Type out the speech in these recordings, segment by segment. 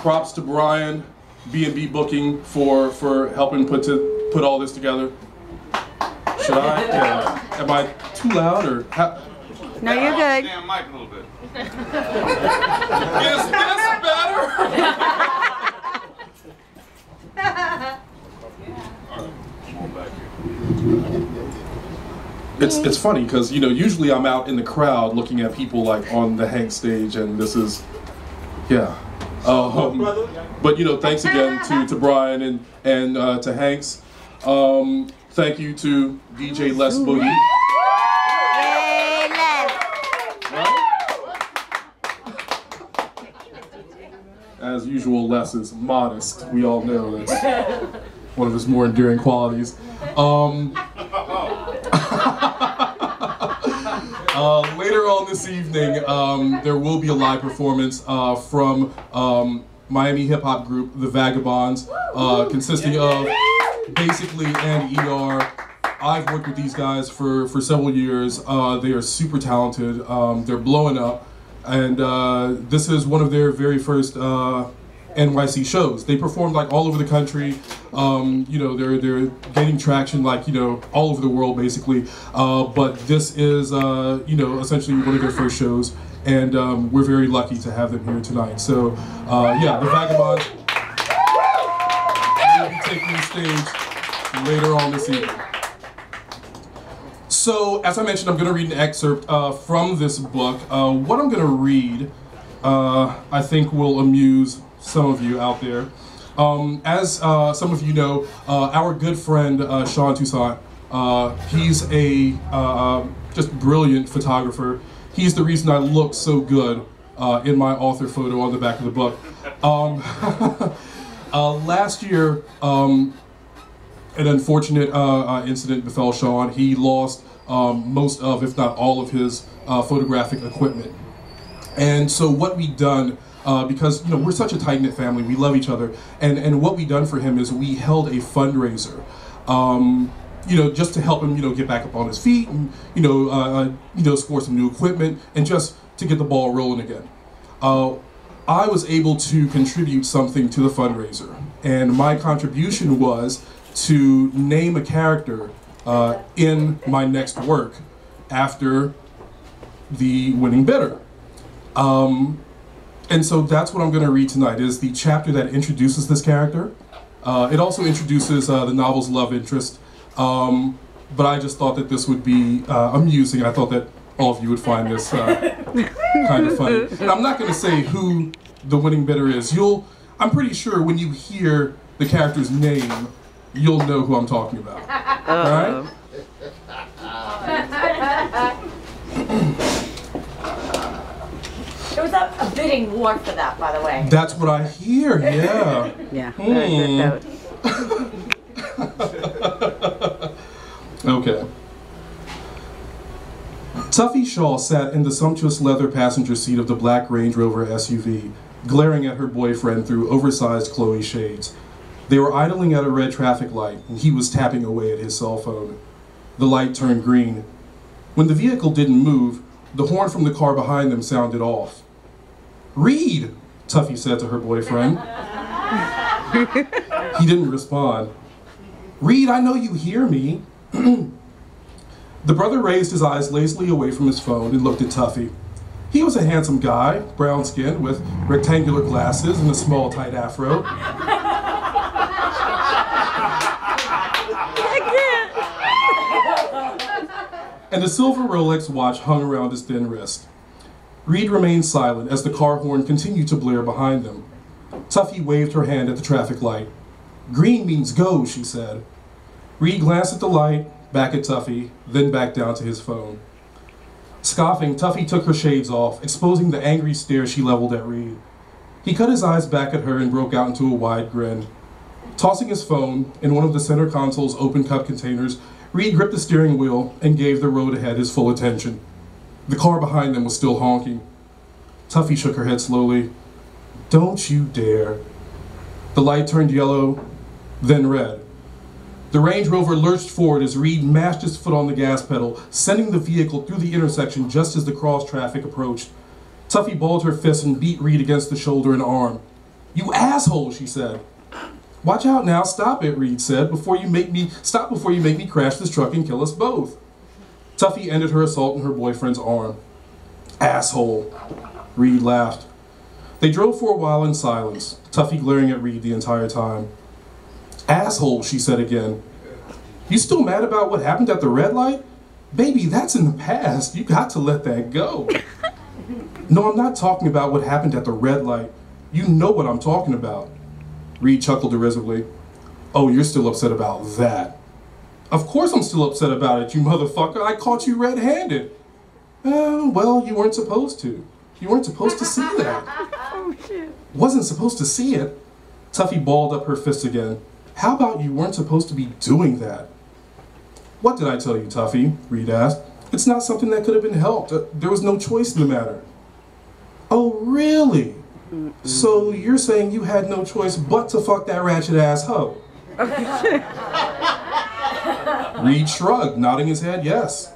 props to Brian, B&B Booking, for helping put all this together. Should I? Yeah. Am I too loud or? No, you're good. Damn mic a little bit. Is this better? It's funny because, you know, usually I'm out in the crowd looking at people like on the Hank stage, and this is, yeah. But, you know, thanks again to Brian and to Hanks. Thank you to DJ Les Boogie. Yay, Les. As usual, Les is modest. We all know that's one of his more endearing qualities. Later on this evening, there will be a live performance from Miami hip-hop group The Vagabonds, consisting of basically and ER. I've worked with these guys for several years. They are super talented. They're blowing up. And this is one of their very first NYC shows. They performed like all over the country. You know, they're gaining traction like, you know, all over the world basically. But this is, you know, essentially one of their first shows. And we're very lucky to have them here tonight. So, yeah, the Vagabonds will be taking the stage later on this evening. So, as I mentioned, I'm going to read an excerpt from this book. What I'm going to read, I think, will amuse some of you out there. As some of you know, our good friend Sean Toussaint, he's a just brilliant photographer. He's the reason I look so good in my author photo on the back of the book. Last year, an unfortunate incident befell Sean. He lost most of, if not all of his photographic equipment. And so what we've done, because, you know, we're such a tight-knit family, we love each other, and what we've done for him is we held a fundraiser, you know, just to help him, you know, get back up on his feet and, you know, score some new equipment and just to get the ball rolling again. I was able to contribute something to the fundraiser, and my contribution was to name a character in my next work after the winning bidder. And so that's what I'm going to read tonight, is the chapter that introduces this character. It also introduces the novel's love interest, but I just thought that this would be amusing. I thought that all of you would find this kind of funny. And I'm not going to say who the winning bidder is. I'm pretty sure when you hear the character's name, you'll know who I'm talking about. All right? There was a bidding war for that, by the way. That's what I hear, yeah. Yeah. Okay. Tuffy Shaw sat in the sumptuous leather passenger seat of the black Range Rover SUV, glaring at her boyfriend through oversized Chloe shades. They were idling at a red traffic light, and he was tapping away at his cell phone. The light turned green. When the vehicle didn't move, the horn from the car behind them sounded off. "Reed," Tuffy said to her boyfriend. He didn't respond. "Reed, I know you hear me." The brother raised his eyes lazily away from his phone and looked at Tuffy. He was a handsome guy, brown-skinned, with rectangular glasses and a small, tight afro. And a silver Rolex watch hung around his thin wrist. Reed remained silent as the car horn continued to blare behind them. Tuffy waved her hand at the traffic light. "Green means go," she said. Reed glanced at the light, back at Tuffy, then back down to his phone. Scoffing, Tuffy took her shades off, exposing the angry stare she leveled at Reed. He cut his eyes back at her and broke out into a wide grin. Tossing his phone in one of the center console's open cup containers, Reed gripped the steering wheel and gave the road ahead his full attention. The car behind them was still honking. Tuffy shook her head slowly. "Don't you dare." The light turned yellow, then red. The Range Rover lurched forward as Reed mashed his foot on the gas pedal, sending the vehicle through the intersection just as the cross traffic approached. Tuffy balled her fist and beat Reed against the shoulder and arm. You asshole, she said. Watch out now, stop it, Reed said, before you make me crash this truck and kill us both. Tuffy ended her assault on her boyfriend's arm. Asshole, Reed laughed. They drove for a while in silence, Tuffy glaring at Reed the entire time. Asshole, she said again. You still mad about what happened at the red light? Baby, that's in the past. You got to let that go. No, I'm not talking about what happened at the red light. You know what I'm talking about. Reed chuckled derisively. Oh, you're still upset about that. Of course I'm still upset about it, you motherfucker. I caught you red-handed. Well, you weren't supposed to. You weren't supposed to see that. Oh, shit. Wasn't supposed to see it. Tuffy balled up her fist again. How about you weren't supposed to be doing that? What did I tell you, Tuffy? Reed asked. It's not something that could have been helped. There was no choice in the matter. Oh, really? So you're saying you had no choice but to fuck that ratchet-ass hoe? Reed shrugged, nodding his head yes.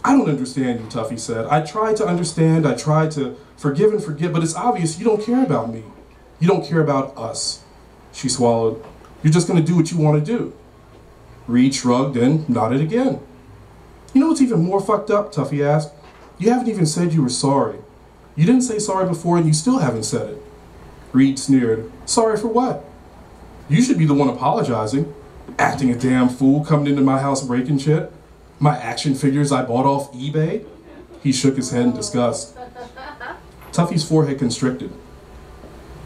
I don't understand you, Tuffy said. I tried to understand, I tried to forgive and forget, but it's obvious you don't care about me. You don't care about us. She swallowed. You're just going to do what you want to do. Reed shrugged and nodded again. You know what's even more fucked up, Tuffy asked? You haven't even said you were sorry. You didn't say sorry before and you still haven't said it. Reed sneered. Sorry for what? You should be the one apologizing. Acting a damn fool, coming into my house breaking shit. My action figures I bought off eBay. He shook his head in disgust. Tuffy's forehead constricted.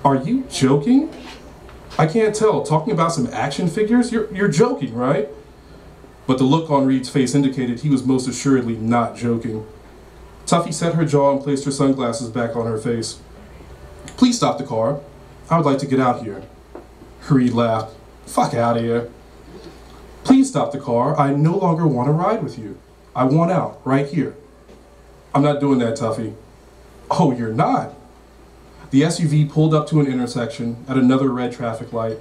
Are you joking? I can't tell. Talking about some action figures? You're joking, right? But the look on Reed's face indicated he was most assuredly not joking. Tuffy set her jaw and placed her sunglasses back on her face. Please stop the car. I would like to get out here. Reed laughed. Fuck out of here. Please stop the car. I no longer want to ride with you. I want out, right here. I'm not doing that, Tuffy. Oh, you're not? The SUV pulled up to an intersection at another red traffic light.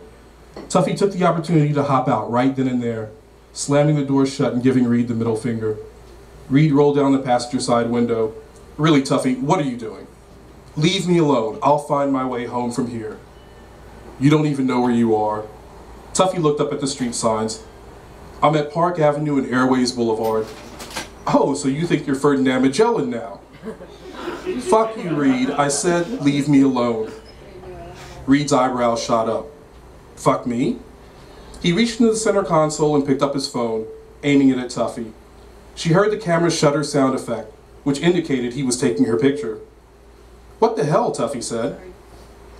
Tuffy took the opportunity to hop out right then and there, slamming the door shut and giving Reed the middle finger. Reed rolled down the passenger side window. Really, Tuffy, what are you doing? Leave me alone. I'll find my way home from here. You don't even know where you are. Tuffy looked up at the street signs. I'm at Park Avenue and Airways Boulevard. Oh, so you think you're Ferdinand Magellan now? Fuck you, Reed. I said leave me alone. Reed's eyebrows shot up. Fuck me? He reached into the center console and picked up his phone, aiming it at Tuffy. She heard the camera's shutter sound effect, which indicated he was taking her picture. What the hell, Tuffy said.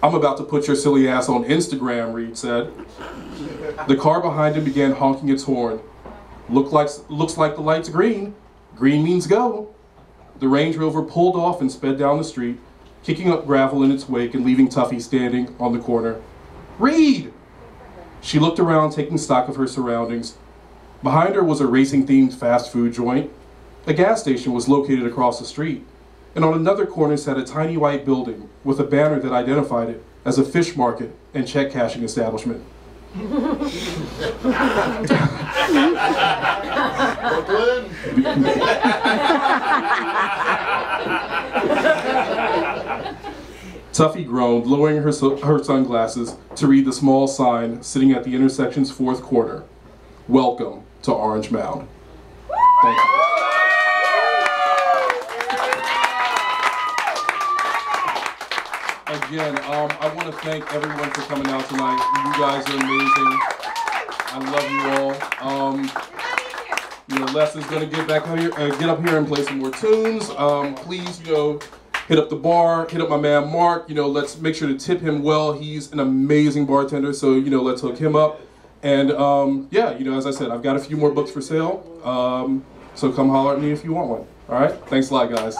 I'm about to put your silly ass on Instagram, Reed said. The car behind him began honking its horn. Looks like the light's green. Green means go. The Range Rover pulled off and sped down the street, kicking up gravel in its wake and leaving Tuffy standing on the corner. Reed! She looked around, taking stock of her surroundings. Behind her was a racing-themed fast food joint. A gas station was located across the street, and on another corner sat a tiny white building with a banner that identified it as a fish market and check cashing establishment. Tuffy groaned, lowering her sunglasses to read the small sign sitting at the intersection's fourth corner. Welcome to Orange Mound. Thank you. Again, I want to thank everyone for coming out tonight. You guys are amazing. I love you all. Les is going to get up here and play some more tunes. Please, hit up the bar, hit up my man Mark. Let's make sure to tip him well. He's an amazing bartender, so let's hook him up. And as I said, I've got a few more books for sale. So come holler at me if you want one. All right? Thanks a lot, guys.